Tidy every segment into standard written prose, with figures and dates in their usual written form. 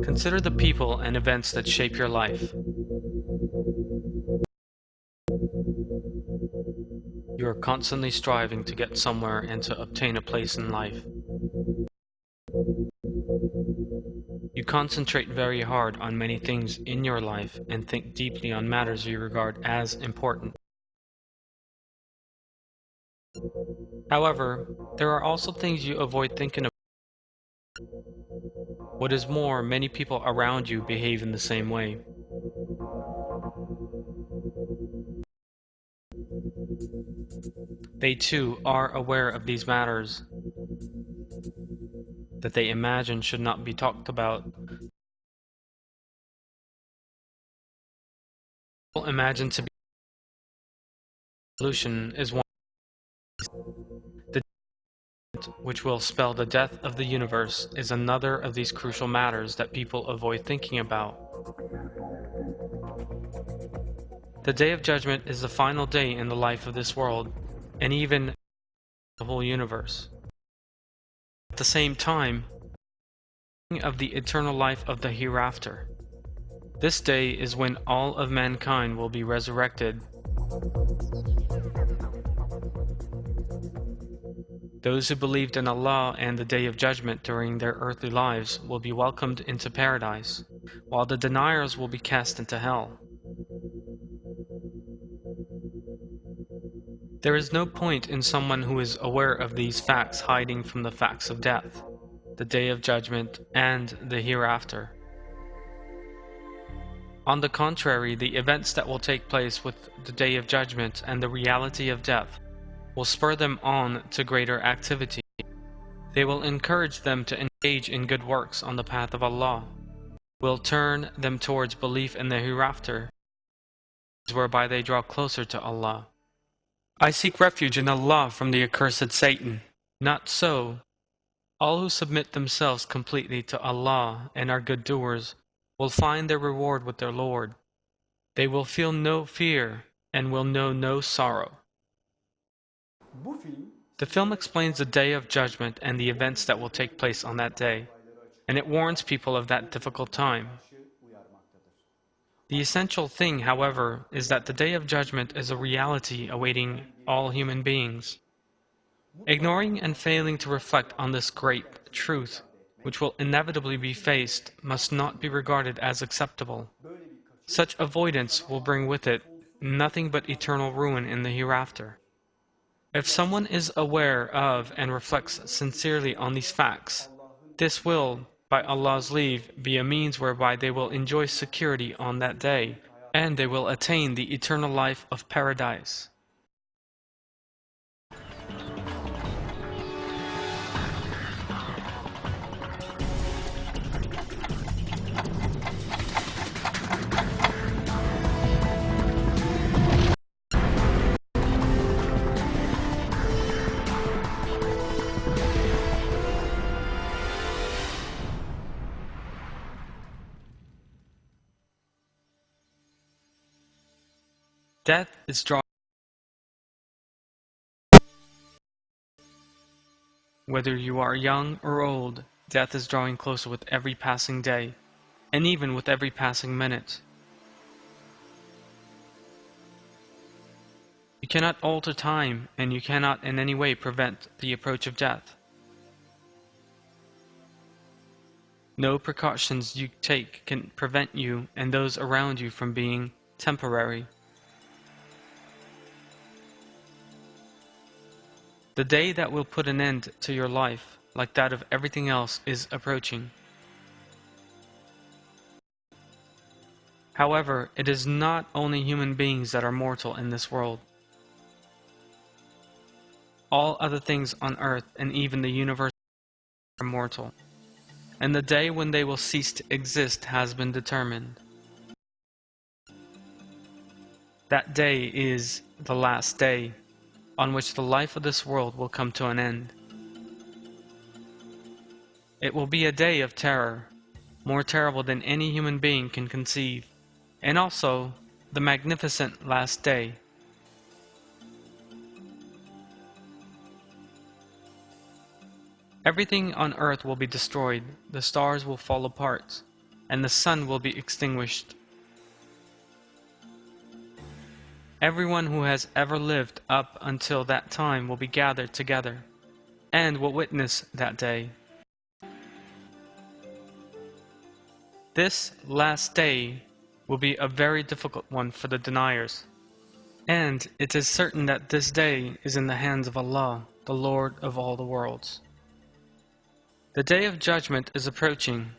Consider the people and events that shape your life. You are constantly striving to get somewhere and to obtain a place in life. You concentrate very hard on many things in your life and think deeply on matters you regard as important. However, there are also things you avoid thinking about. What is more, many people around you behave in the same way. They too are aware of these matters that they imagine should not be talked about. People imagine to be solution is one, the which will spell the death of the universe is another of these crucial matters that people avoid thinking about. The Day of Judgment is the final day in the life of this world, and even the whole universe. At the same time, of the eternal life of the hereafter. This day is when all of mankind will be resurrected. Those who believed in Allah and the Day of Judgment during their earthly lives will be welcomed into paradise, while the deniers will be cast into hell. There is no point in someone who is aware of these facts hiding from the facts of death, the Day of Judgment, and the hereafter. On the contrary, the events that will take place with the Day of Judgment and the reality of death will spur them on to greater activity. They will encourage them to engage in good works on the path of Allah, will turn them towards belief in the hereafter, whereby they draw closer to Allah. I seek refuge in Allah from the accursed Satan. Not so. All who submit themselves completely to Allah and are good doers will find their reward with their Lord. They will feel no fear and will know no sorrow. The film explains the Day of Judgment and the events that will take place on that day, and it warns people of that difficult time. The essential thing, however, is that the Day of Judgment is a reality awaiting all human beings. Ignoring and failing to reflect on this great truth, which will inevitably be faced, must not be regarded as acceptable. Such avoidance will bring with it nothing but eternal ruin in the hereafter. If someone is aware of and reflects sincerely on these facts, this will, by Allah's leave, be a means whereby they will enjoy security on that day, and they will attain the eternal life of paradise. Death is drawing. Whether you are young or old, death is drawing closer with every passing day, and even with every passing minute. You cannot alter time, and you cannot in any way prevent the approach of death. No precautions you take can prevent you and those around you from being temporary. The day that will put an end to your life, like that of everything else, is approaching. However, it is not only human beings that are mortal in this world. All other things on earth and even the universe are mortal, and the day when they will cease to exist has been determined. That day is the last day, on which the life of this world will come to an end. It will be a day of terror, more terrible than any human being can conceive, and also the magnificent last day. Everything on earth will be destroyed, the stars will fall apart, and the sun will be extinguished. Everyone who has ever lived up until that time will be gathered together, and will witness that day. This last day will be a very difficult one for the deniers, and it is certain that this day is in the hands of Allah, the Lord of all the worlds. The Day of Judgment is approaching.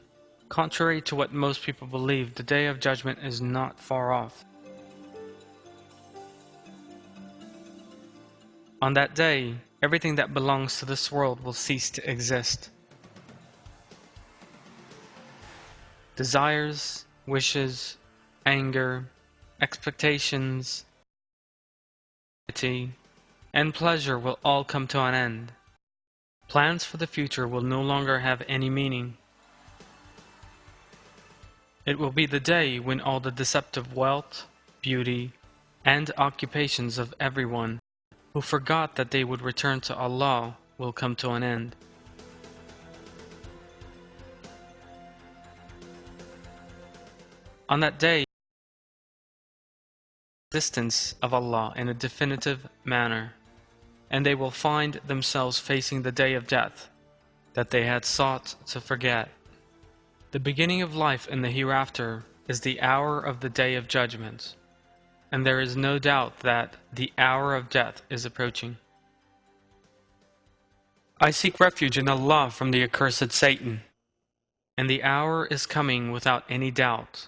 Contrary to what most people believe, the Day of Judgment is not far off. On that day, everything that belongs to this world will cease to exist. Desires, wishes, anger, expectations, and pleasure will all come to an end. Plans for the future will no longer have any meaning. It will be the day when all the deceptive wealth, beauty, and occupations of everyone who forgot that they would return to Allah will come to an end. On that day, the existence of Allah in a definitive manner, and they will find themselves facing the day of death that they had sought to forget. The beginning of life in the hereafter is the hour of the Day of Judgment, and there is no doubt that the hour of death is approaching. I seek refuge in Allah from the accursed Satan, and the hour is coming without any doubt,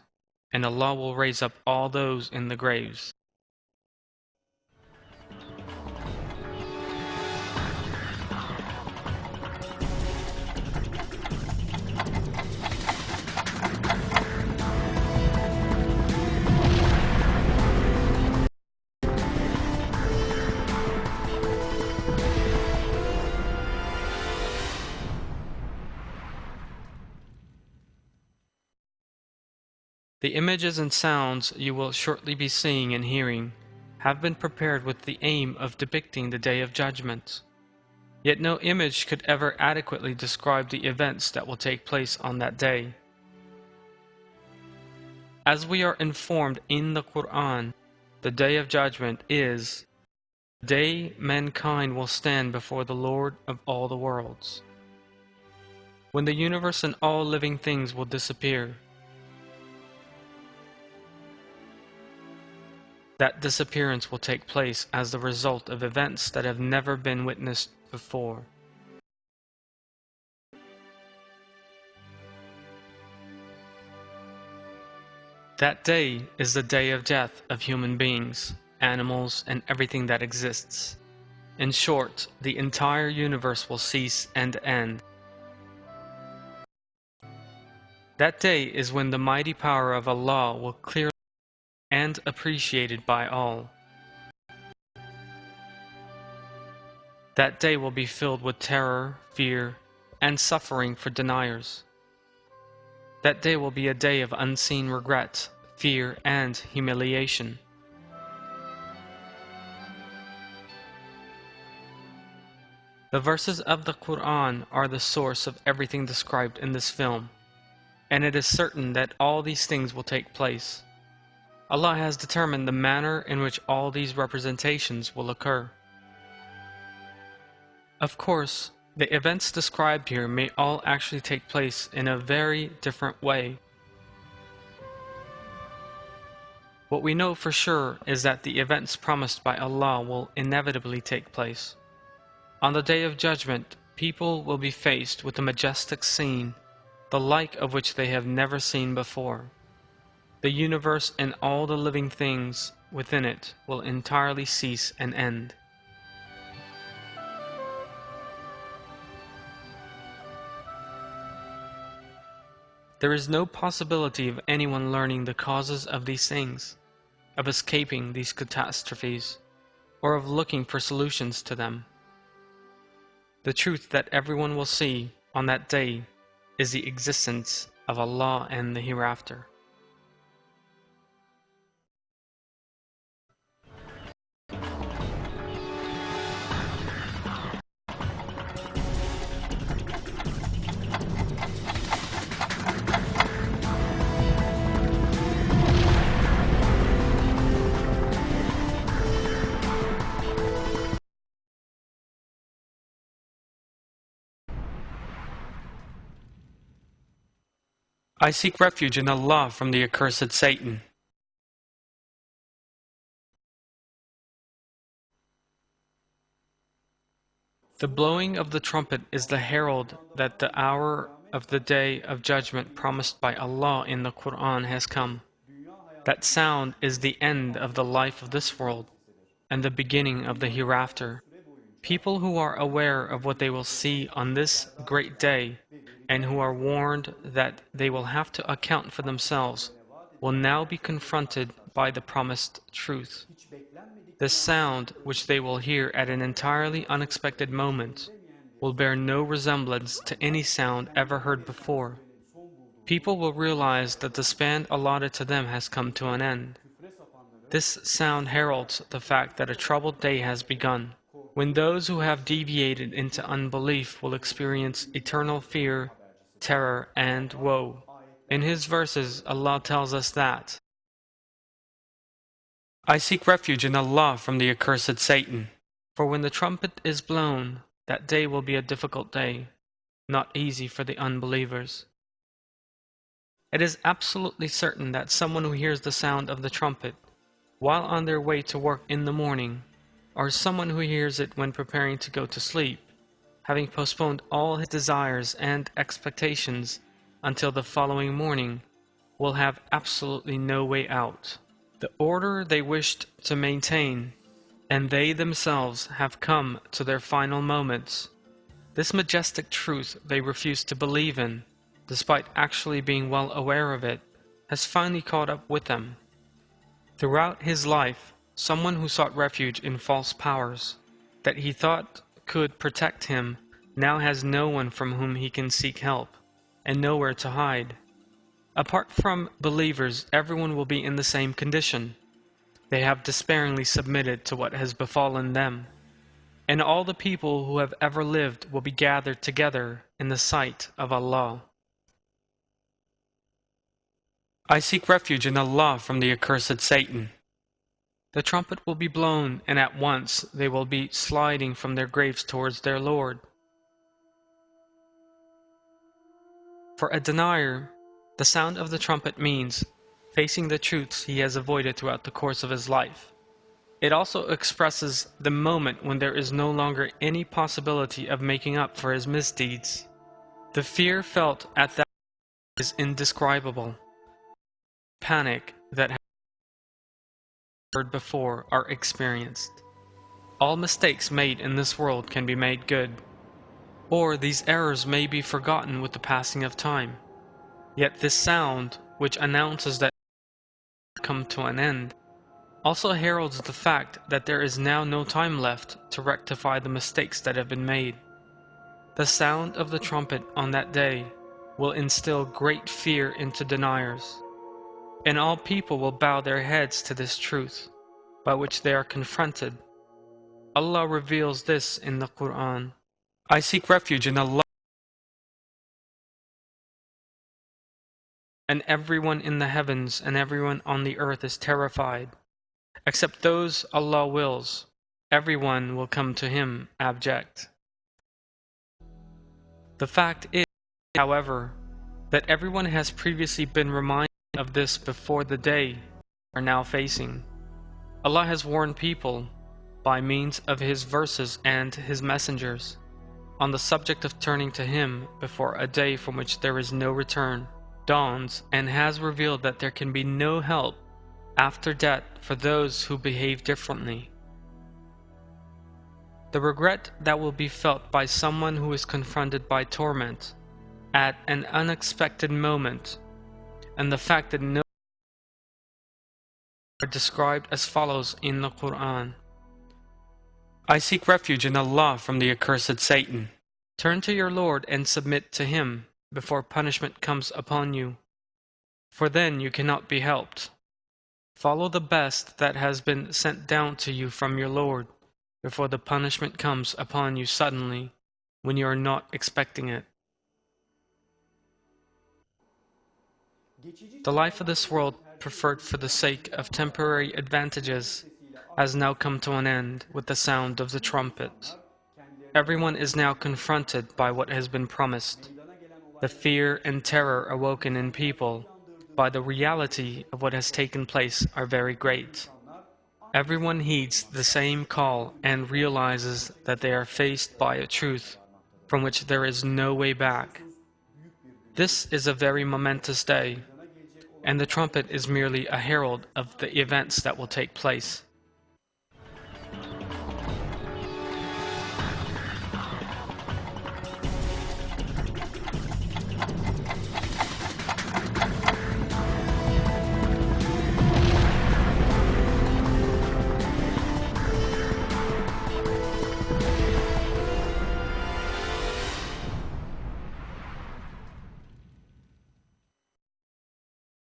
and Allah will raise up all those in the graves. The images and sounds you will shortly be seeing and hearing have been prepared with the aim of depicting the Day of Judgment. Yet no image could ever adequately describe the events that will take place on that day. As we are informed in the Qur'an, the Day of Judgment is the day mankind will stand before the Lord of all the worlds, when the universe and all living things will disappear. That disappearance will take place as the result of events that have never been witnessed before. That day is the day of death of human beings, animals, and everything that exists. In short, the entire universe will cease and end. That day is when the mighty power of Allah will clearly and appreciated by all. That day will be filled with terror, fear, and suffering for deniers. That day will be a day of unseen regret, fear, and humiliation. The verses of the Qur'an are the source of everything described in this film, and it is certain that all these things will take place. Allah has determined the manner in which all these representations will occur. Of course, the events described here may all actually take place in a very different way. What we know for sure is that the events promised by Allah will inevitably take place. On the Day of Judgment, people will be faced with a majestic scene, the like of which they have never seen before. The universe and all the living things within it will entirely cease and end. There is no possibility of anyone learning the causes of these things, of escaping these catastrophes, or of looking for solutions to them. The truth that everyone will see on that day is the existence of Allah and the hereafter. I seek refuge in Allah from the accursed Satan. The blowing of the trumpet is the herald that the hour of the day of judgment promised by Allah in the Qur'an has come. That sound is the end of the life of this world and the beginning of the hereafter. People who are aware of what they will see on this great day and who are warned that they will have to account for themselves will now be confronted by the promised truth. This sound, which they will hear at an entirely unexpected moment, will bear no resemblance to any sound ever heard before. People will realize that the span allotted to them has come to an end. This sound heralds the fact that a troubled day has begun, when those who have deviated into unbelief will experience eternal fear, terror, and woe. In His verses, Allah tells us that, I seek refuge in Allah from the accursed Satan. For when the trumpet is blown, that day will be a difficult day, not easy for the unbelievers. It is absolutely certain that someone who hears the sound of the trumpet while on their way to work in the morning, or someone who hears it when preparing to go to sleep, having postponed all his desires and expectations until the following morning, will have absolutely no way out. The order they wished to maintain, and they themselves have come to their final moments. This majestic truth they refuse to believe in, despite actually being well aware of it, has finally caught up with them. Throughout his life, someone who sought refuge in false powers that he thought could protect him now has no one from whom he can seek help, and nowhere to hide. Apart from believers, everyone will be in the same condition. They have despairingly submitted to what has befallen them, and all the people who have ever lived will be gathered together in the sight of Allah. I seek refuge in Allah from the accursed Satan. The trumpet will be blown, and at once they will be sliding from their graves towards their Lord. For a denier, the sound of the trumpet means facing the truths he has avoided throughout the course of his life. It also expresses the moment when there is no longer any possibility of making up for his misdeeds. The fear felt at that time is indescribable. Panic that has heard before are experienced. All mistakes made in this world can be made good, or these errors may be forgotten with the passing of time. Yet this sound, which announces that come to an end, also heralds the fact that there is now no time left to rectify the mistakes that have been made. The sound of the trumpet on that day will instill great fear into deniers, and all people will bow their heads to this truth, by which they are confronted. Allah reveals this in the Qur'an. I seek refuge in Allah, and everyone in the heavens and everyone on the earth is terrified, except those Allah wills. Everyone will come to Him abject. The fact is, however, that everyone has previously been reminded of this before the day they are now facing. Allah has warned people, by means of His verses and His messengers, on the subject of turning to Him before a day from which there is no return dawns, and has revealed that there can be no help after death for those who behave differently. The regret that will be felt by someone who is confronted by torment at an unexpected moment, and the fact that no are described as follows in the Qur'an. I seek refuge in Allah from the accursed Satan. Turn to your Lord and submit to Him before punishment comes upon you, for then you cannot be helped. Follow the best that has been sent down to you from your Lord before the punishment comes upon you suddenly when you are not expecting it. The life of this world, preferred for the sake of temporary advantages, has now come to an end with the sound of the trumpet. Everyone is now confronted by what has been promised. The fear and terror awoken in people by the reality of what has taken place are very great. Everyone heeds the same call and realizes that they are faced by a truth from which there is no way back. This is a very momentous day, and the trumpet is merely a herald of the events that will take place.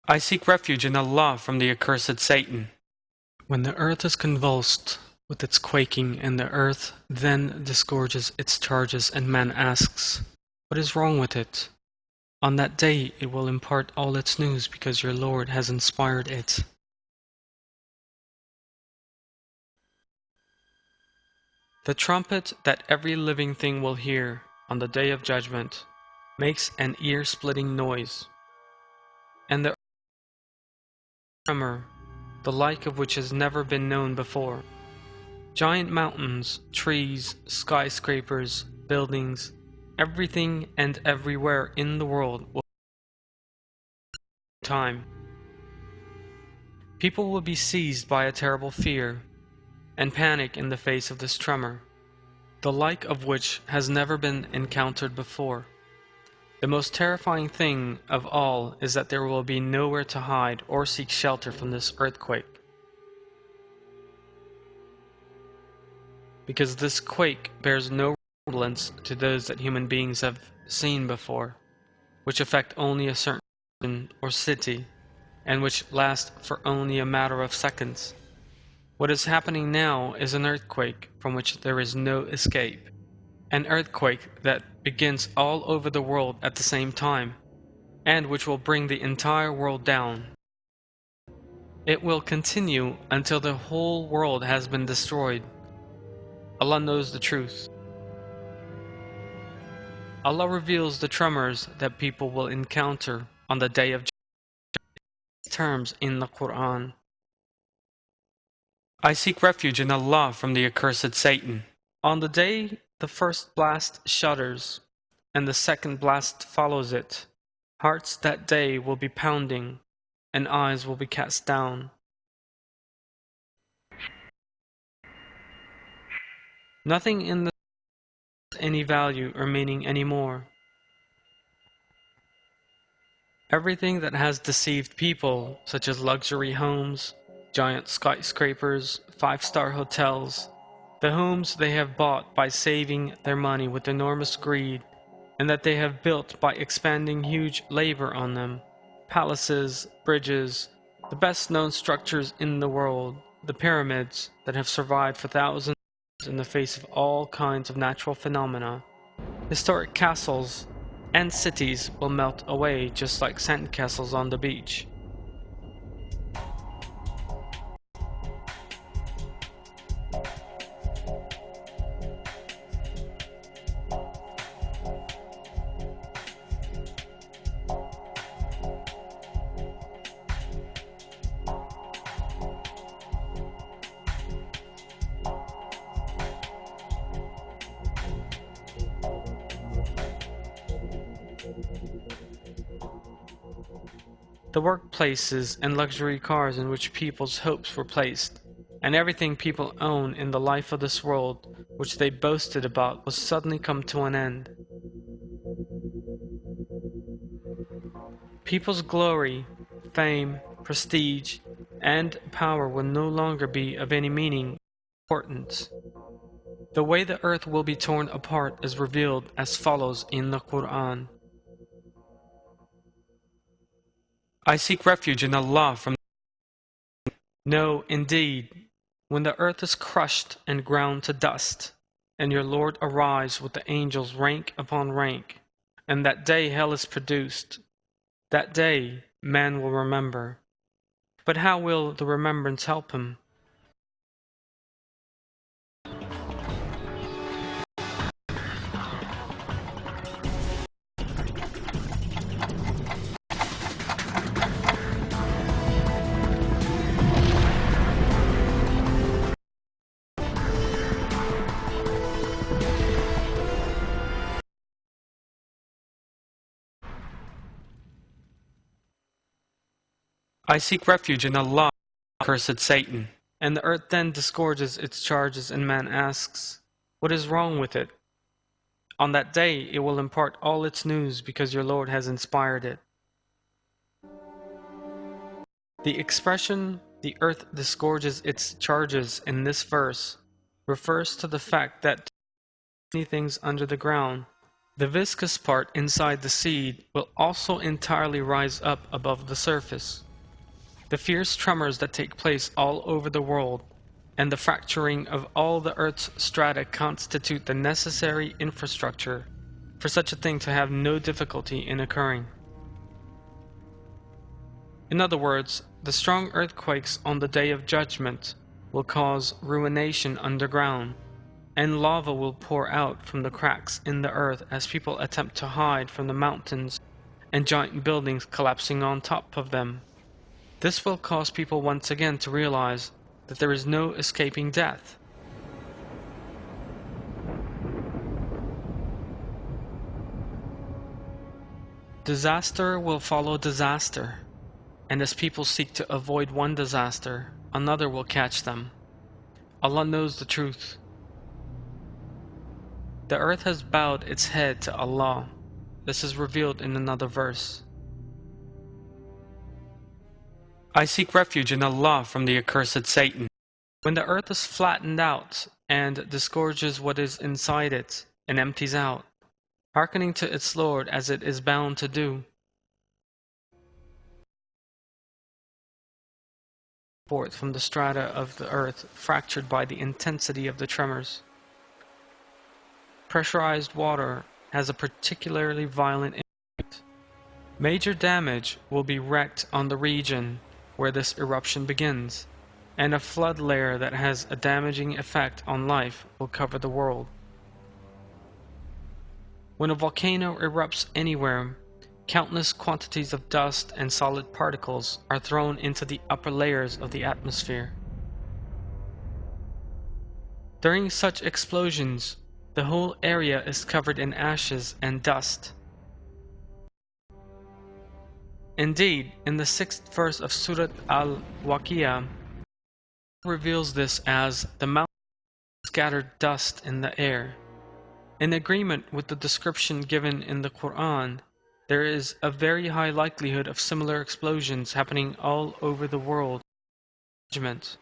I seek refuge in Allah from the accursed Satan. When the earth is convulsed with its quaking and the earth then disgorges its charges and man asks, "What is wrong with it?" On that day it will impart all its news because your Lord has inspired it. The trumpet that every living thing will hear on the day of judgment makes an ear-splitting noise, and the tremor, the like of which has never been known before. Giant mountains, trees, skyscrapers, buildings, everything and everywhere in the world will time. People will be seized by a terrible fear and panic in the face of this tremor, the like of which has never been encountered before. The most terrifying thing of all is that there will be nowhere to hide or seek shelter from this earthquake, because this quake bears no resemblance to those that human beings have seen before, which affect only a certain region or city, and which last for only a matter of seconds. What is happening now is an earthquake from which there is no escape, an earthquake that begins all over the world at the same time, and which will bring the entire world down. It will continue until the whole world has been destroyed. Allah knows the truth. Allah reveals the tremors that people will encounter on the day of terms in the Qur'an. I seek refuge in Allah from the accursed Satan. On the day the first blast shudders, and the second blast follows it, hearts that day will be pounding, and eyes will be cast down. Nothing in the has any value or meaning anymore. Everything that has deceived people, such as luxury homes, giant skyscrapers, five-star hotels, the homes they have bought by saving their money with enormous greed, and that they have built by expending huge labor on them, palaces, bridges, the best-known structures in the world, the pyramids that have survived for thousands in the face of all kinds of natural phenomena, historic castles, and cities will melt away just like sandcastles on the beach. The workplaces and luxury cars in which people's hopes were placed, and everything people own in the life of this world which they boasted about will suddenly come to an end. People's glory, fame, prestige, and power will no longer be of any meaning or importance. The way the earth will be torn apart is revealed as follows in the Qur'an. I seek refuge in Allah from No, indeed, when the earth is crushed and ground to dust, and your Lord arrives with the angels rank upon rank, and that day hell is produced, that day man will remember. But how will the remembrance help him? I seek refuge in Allah, cursed Satan. And the earth then disgorges its charges, and man asks, what is wrong with it? On that day it will impart all its news because your Lord has inspired it. The expression, the earth disgorges its charges in this verse, refers to the fact that many things under the ground, the viscous part inside the seed will also entirely rise up above the surface. The fierce tremors that take place all over the world and the fracturing of all the Earth's strata constitute the necessary infrastructure for such a thing to have no difficulty in occurring. In other words, the strong earthquakes on the Day of Judgment will cause ruination underground, and lava will pour out from the cracks in the earth as people attempt to hide from the mountains and giant buildings collapsing on top of them. This will cause people once again to realize that there is no escaping death. Disaster will follow disaster, and as people seek to avoid one disaster, another will catch them. Allah knows the truth. The earth has bowed its head to Allah. This is revealed in another verse. I seek refuge in Allah from the accursed Satan. When the earth is flattened out and disgorges what is inside it and empties out, hearkening to its Lord as it is bound to do, forth from the strata of the earth fractured by the intensity of the tremors. Pressurized water has a particularly violent impact. Major damage will be wreaked on the region where this eruption begins, and a flood layer that has a damaging effect on life will cover the world. When a volcano erupts anywhere, countless quantities of dust and solid particles are thrown into the upper layers of the atmosphere. During such explosions, the whole area is covered in ashes and dust. Indeed, in the 6th verse of Surah Al-Waqiyah, reveals this as the mountains scattered dust in the air. In agreement with the description given in the Qur'an, there is a very high likelihood of similar explosions happening all over the world. Judgment.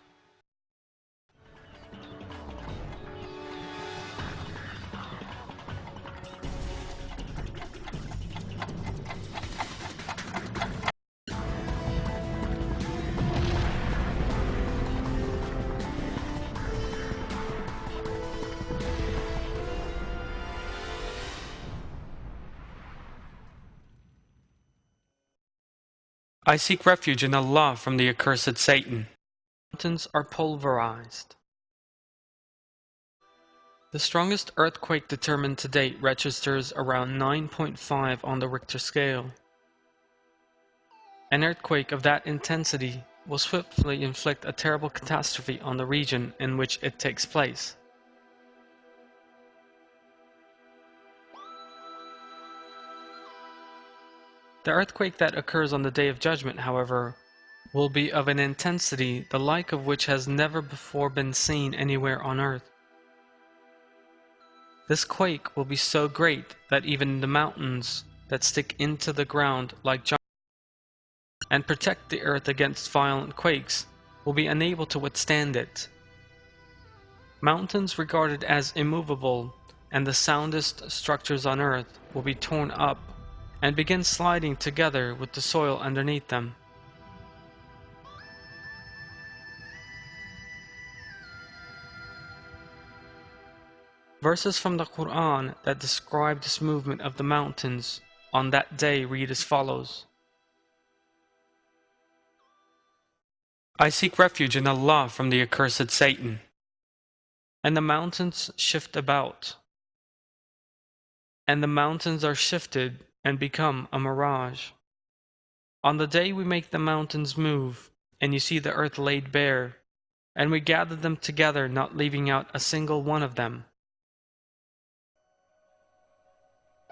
I seek refuge in Allah from the accursed Satan. Mountains are pulverized. The strongest earthquake determined to date registers around 9.5 on the Richter scale. An earthquake of that intensity will swiftly inflict a terrible catastrophe on the region in which it takes place. The earthquake that occurs on the Day of Judgment, however, will be of an intensity the like of which has never before been seen anywhere on earth. This quake will be so great that even the mountains that stick into the ground like giants and protect the earth against violent quakes will be unable to withstand it. Mountains regarded as immovable and the soundest structures on earth will be torn up and begin sliding together with the soil underneath them. Verses from the Qur'an that describe this movement of the mountains on that day read as follows. I seek refuge in Allah from the accursed Satan. And the mountains shift about. And the mountains are shifted and become a mirage. On the day we make the mountains move, and you see the earth laid bare, and we gather them together, not leaving out a single one of them.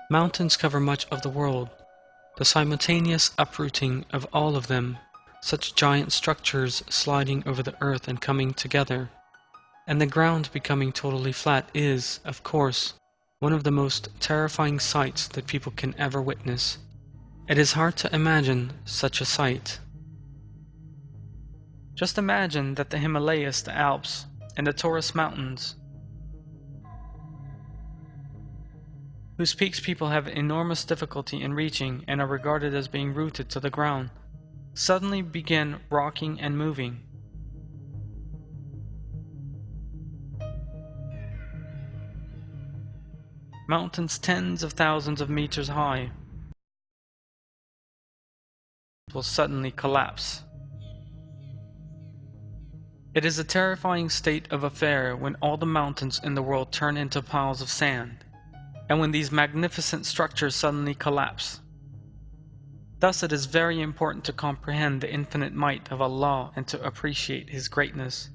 Mountains cover much of the world. The simultaneous uprooting of all of them such giant structures sliding over the earth and coming together, and the ground becoming totally flat is, of course, one of the most terrifying sights that people can ever witness. It is hard to imagine such a sight. Just imagine that the Himalayas, the Alps, and the Taurus Mountains, whose peaks people have enormous difficulty in reaching and are regarded as being rooted to the ground, suddenly begin rocking and moving. Mountains tens of thousands of meters high will suddenly collapse. It is a terrifying state of affair when all the mountains in the world turn into piles of sand, and when these magnificent structures suddenly collapse. Thus it is very important to comprehend the infinite might of Allah and to appreciate His greatness.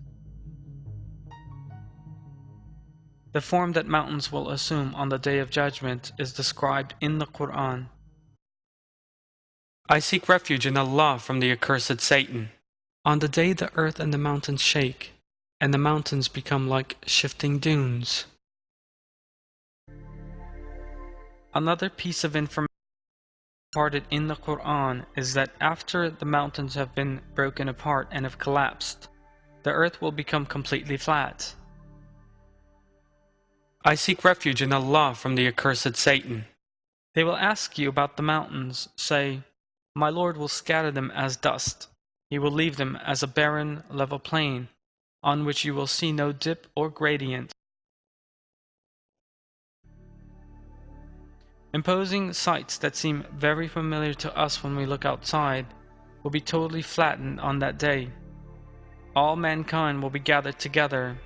The form that mountains will assume on the Day of Judgment is described in the Qur'an. I seek refuge in Allah from the accursed Satan. On the day the earth and the mountains shake, and the mountains become like shifting dunes. Another piece of information imparted in the Qur'an is that after the mountains have been broken apart and have collapsed, the earth will become completely flat. I seek refuge in Allah from the accursed Satan. They will ask you about the mountains, say, My Lord will scatter them as dust. He will leave them as a barren, level plain, on which you will see no dip or gradient. Imposing sights that seem very familiar to us when we look outside will be totally flattened on that day. All mankind will be gathered together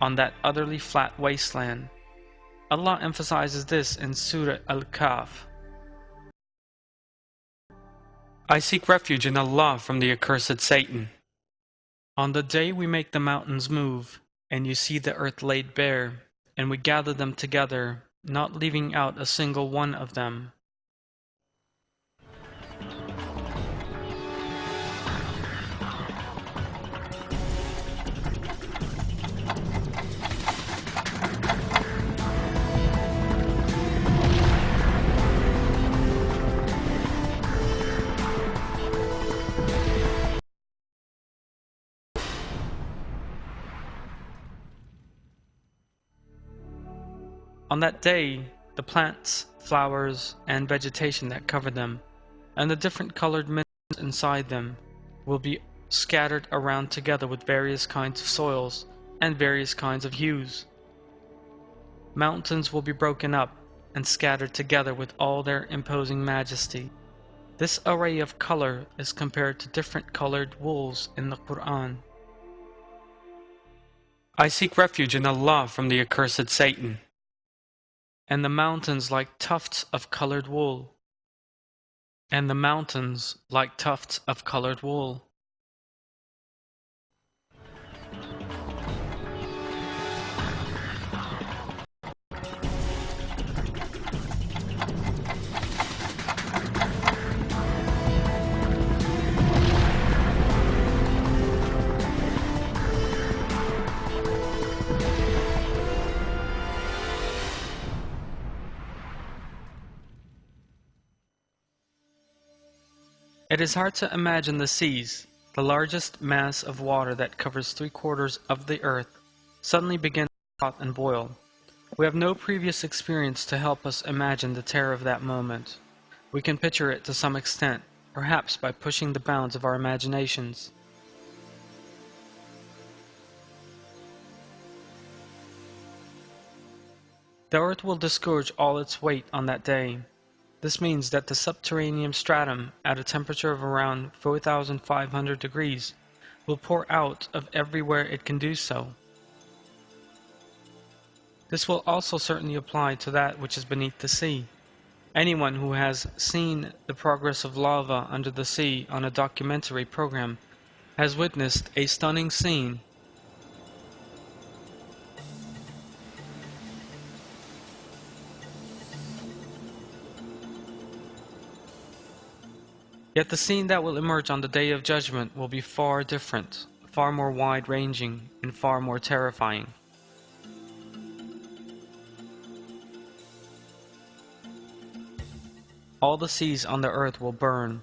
on that utterly flat wasteland. Allah emphasizes this in Surah Al-Kahf. I seek refuge in Allah from the accursed Satan. On the day we make the mountains move, and you see the earth laid bare, and we gather them together, not leaving out a single one of them. On that day, the plants, flowers, and vegetation that cover them, and the different colored minerals inside them, will be scattered around together with various kinds of soils and various kinds of hues. Mountains will be broken up and scattered together with all their imposing majesty. This array of color is compared to different colored wools in the Qur'an. I seek refuge in Allah from the accursed Satan. And the mountains like tufts of colored wool. And the mountains like tufts of colored wool. It is hard to imagine the seas, the largest mass of water that covers 3/4 of the earth, suddenly begin to froth and boil. We have no previous experience to help us imagine the terror of that moment. We can picture it to some extent, perhaps by pushing the bounds of our imaginations. The earth will disgorge all its weight on that day. This means that the subterranean stratum, at a temperature of around 4,500 degrees, will pour out of everywhere it can do so. This will also certainly apply to that which is beneath the sea. Anyone who has seen the progress of lava under the sea on a documentary program has witnessed a stunning scene. Yet the scene that will emerge on the Day of Judgment will be far different, far more wide-ranging, and far more terrifying. All the seas on the earth will burn,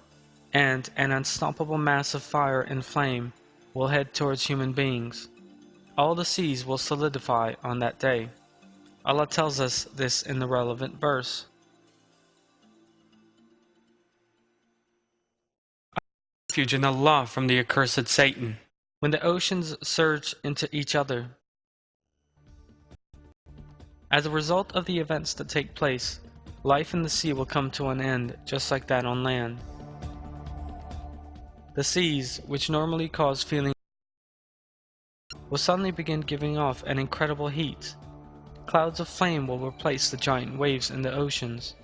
and an unstoppable mass of fire and flame will head towards human beings. All the seas will solidify on that day. Allah tells us this in the relevant verse. Refuge in Allah from the accursed Satan. When the oceans surge into each other, as a result of the events that take place, life in the sea will come to an end, just like that on land. The seas, which normally cause feeling, will suddenly begin giving off an incredible heat. Clouds of flame will replace the giant waves in the oceans,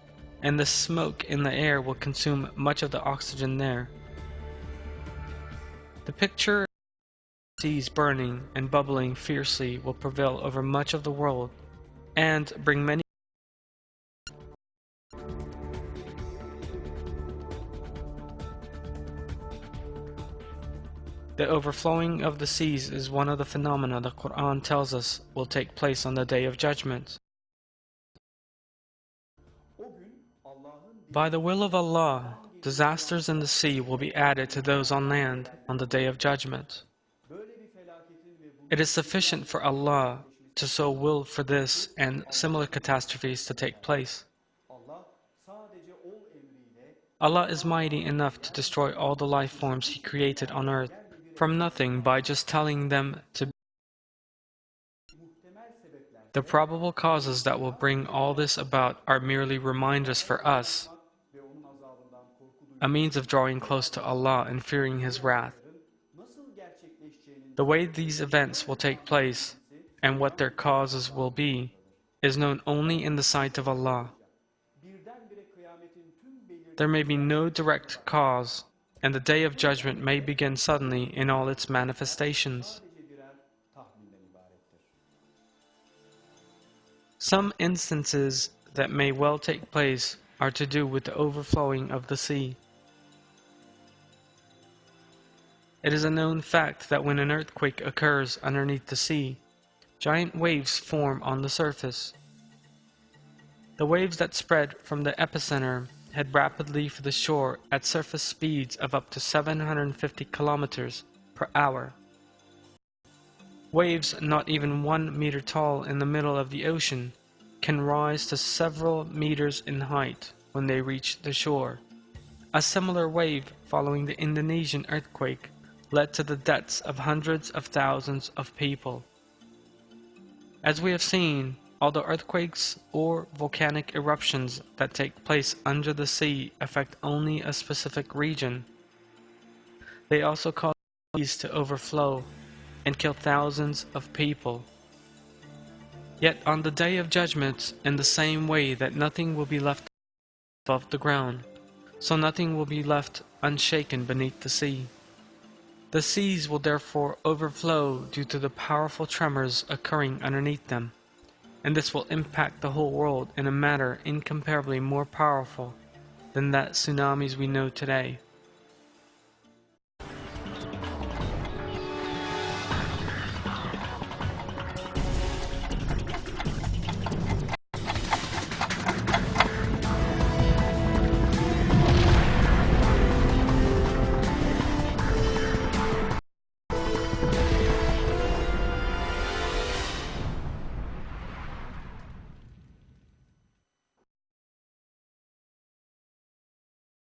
and the smoke in the air will consume much of the oxygen there. The picture of seas burning and bubbling fiercely will prevail over much of the world, and bring many. The overflowing of the seas is one of the phenomena the Qur'an tells us will take place on the Day of Judgment. By the will of Allah, disasters in the sea will be added to those on land on the Day of Judgment. It is sufficient for Allah to so will for this and similar catastrophes to take place. Allah is mighty enough to destroy all the life forms He created on earth from nothing by just telling them to be. The probable causes that will bring all this about are merely reminders for us, a means of drawing close to Allah and fearing His wrath. The way these events will take place and what their causes will be is known only in the sight of Allah. There may be no direct cause, and the Day of Judgment may begin suddenly in all its manifestations. Some instances that may well take place are to do with the overflowing of the sea. It is a known fact that when an earthquake occurs underneath the sea, giant waves form on the surface. The waves that spread from the epicenter head rapidly for the shore at surface speeds of up to 750 kilometers per hour. Waves not even 1 meter tall in the middle of the ocean can rise to several meters in height when they reach the shore. A similar wave following the Indonesian earthquake led to the deaths of hundreds of thousands of people. As we have seen, although earthquakes or volcanic eruptions that take place under the sea affect only a specific region, they also cause seas to overflow and kill thousands of people. Yet on the Day of Judgment, in the same way that nothing will be left above the ground, so nothing will be left unshaken beneath the sea. The seas will therefore overflow due to the powerful tremors occurring underneath them, and this will impact the whole world in a manner incomparably more powerful than that tsunamis we know today.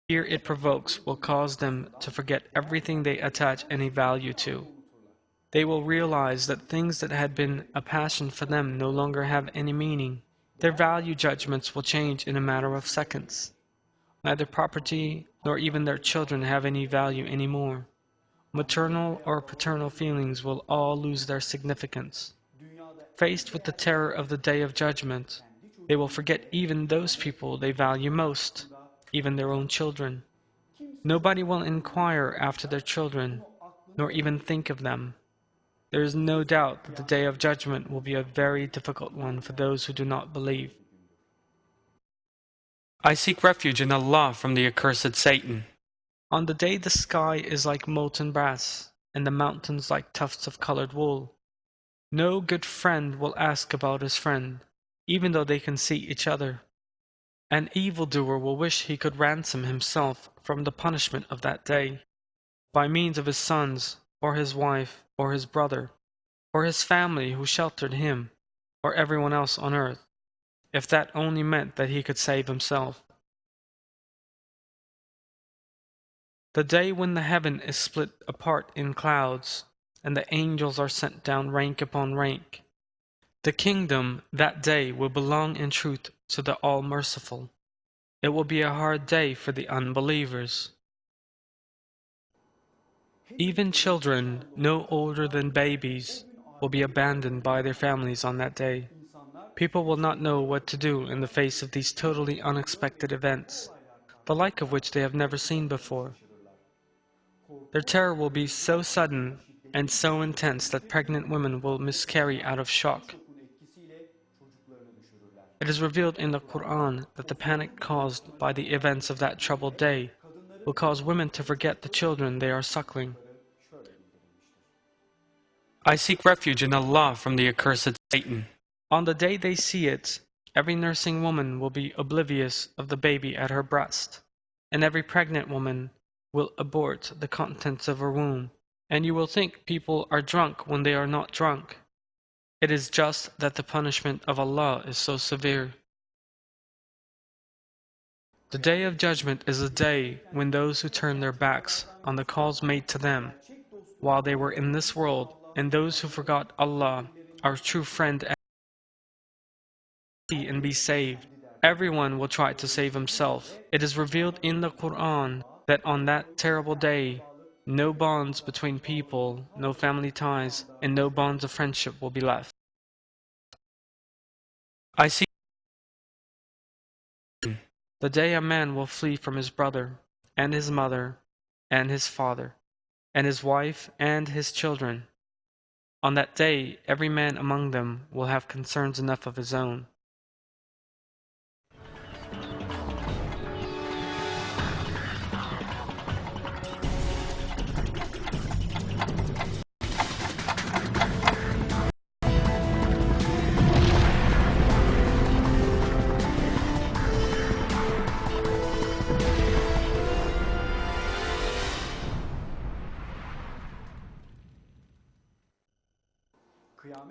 Fear it provokes will cause them to forget everything they attach any value to. They will realize that things that had been a passion for them no longer have any meaning. Their value judgments will change in a matter of seconds. Neither property nor even their children have any value anymore. Maternal or paternal feelings will all lose their significance. Faced with the terror of the Day of Judgment, they will forget even those people they value most, even their own children. Nobody will inquire after their children, nor even think of them. There is no doubt that the Day of Judgment will be a very difficult one for those who do not believe. I seek refuge in Allah from the accursed Satan. On the day the sky is like molten brass, and the mountains like tufts of colored wool, no good friend will ask about his friend, even though they can see each other. An evildoer will wish he could ransom himself from the punishment of that day, by means of his sons, or his wife, or his brother, or his family who sheltered him, or everyone else on earth, if that only meant that he could save himself. The day when the heaven is split apart in clouds, and the angels are sent down rank upon rank. The kingdom that day will belong in truth to the All-Merciful. It will be a hard day for the unbelievers. Even children no older than babies will be abandoned by their families on that day. People will not know what to do in the face of these totally unexpected events, the like of which they have never seen before. Their terror will be so sudden and so intense that pregnant women will miscarry out of shock. It is revealed in the Qur'an that the panic caused by the events of that troubled day will cause women to forget the children they are suckling. I seek refuge in Allah from the accursed Satan. On the day they see it, every nursing woman will be oblivious of the baby at her breast, and every pregnant woman will abort the contents of her womb. And you will think people are drunk when they are not drunk. It is just that the punishment of Allah is so severe. The Day of Judgment is a day when those who turn their backs on the calls made to them while they were in this world, and those who forgot Allah, our true friend, and be saved. Everyone will try to save himself. It is revealed in the Qur'an that on that terrible day, no bonds between people, no family ties, and no bonds of friendship will be left. I see the day a man will flee from his brother, and his mother, and his father, and his wife, and his children. On that day, every man among them will have concerns enough of his own.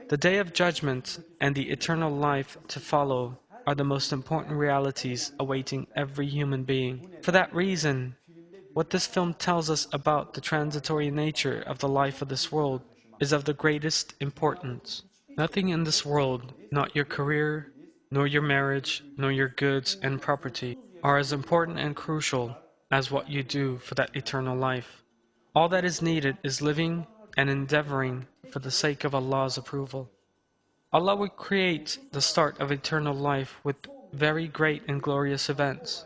The Day of Judgment and the eternal life to follow are the most important realities awaiting every human being. For that reason, what this film tells us about the transitory nature of the life of this world is of the greatest importance. Nothing in this world, not your career, nor your marriage, nor your goods and property, are as important and crucial as what you do for that eternal life. All that is needed is living and endeavoring for the sake of Allah's approval. Allah will create the start of eternal life with very great and glorious events.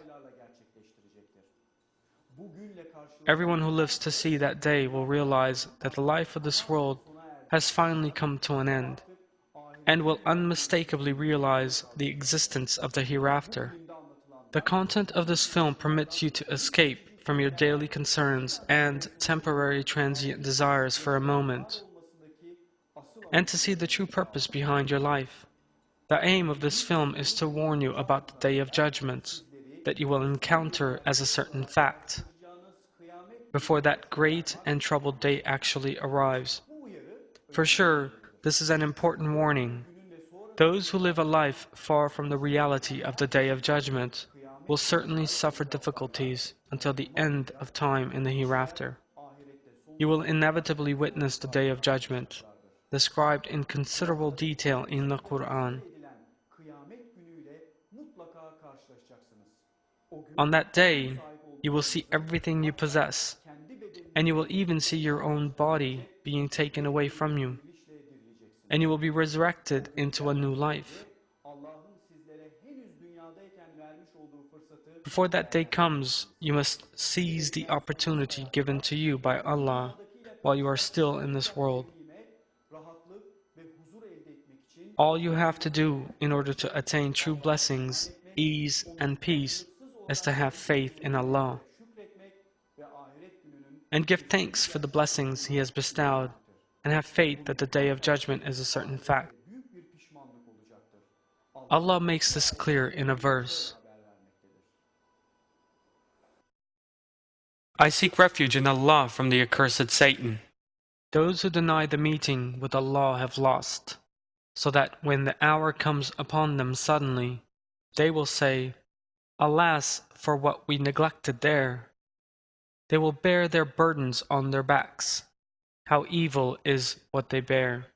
Everyone who lives to see that day will realize that the life of this world has finally come to an end, and will unmistakably realize the existence of the hereafter. The content of this film permits you to escape from your daily concerns and temporary transient desires for a moment, and to see the true purpose behind your life. The aim of this film is to warn you about the Day of Judgment that you will encounter as a certain fact before that great and troubled day actually arrives. For sure, this is an important warning. Those who live a life far from the reality of the Day of Judgment will certainly suffer difficulties until the end of time in the hereafter. You will inevitably witness the Day of Judgment, described in considerable detail in the Qur'an. On that day, you will see everything you possess, and you will even see your own body being taken away from you, and you will be resurrected into a new life. Before that day comes, you must seize the opportunity given to you by Allah while you are still in this world. All you have to do in order to attain true blessings, ease, and peace is to have faith in Allah. and give thanks for the blessings He has bestowed, and have faith that the day of judgment is a certain fact. Allah makes this clear in a verse. I seek refuge in Allah from the accursed Satan. Those who deny the meeting with Allah have lost, so that when the hour comes upon them suddenly, they will say, Alas for what we neglected there! They will bear their burdens on their backs. How evil is what they bear!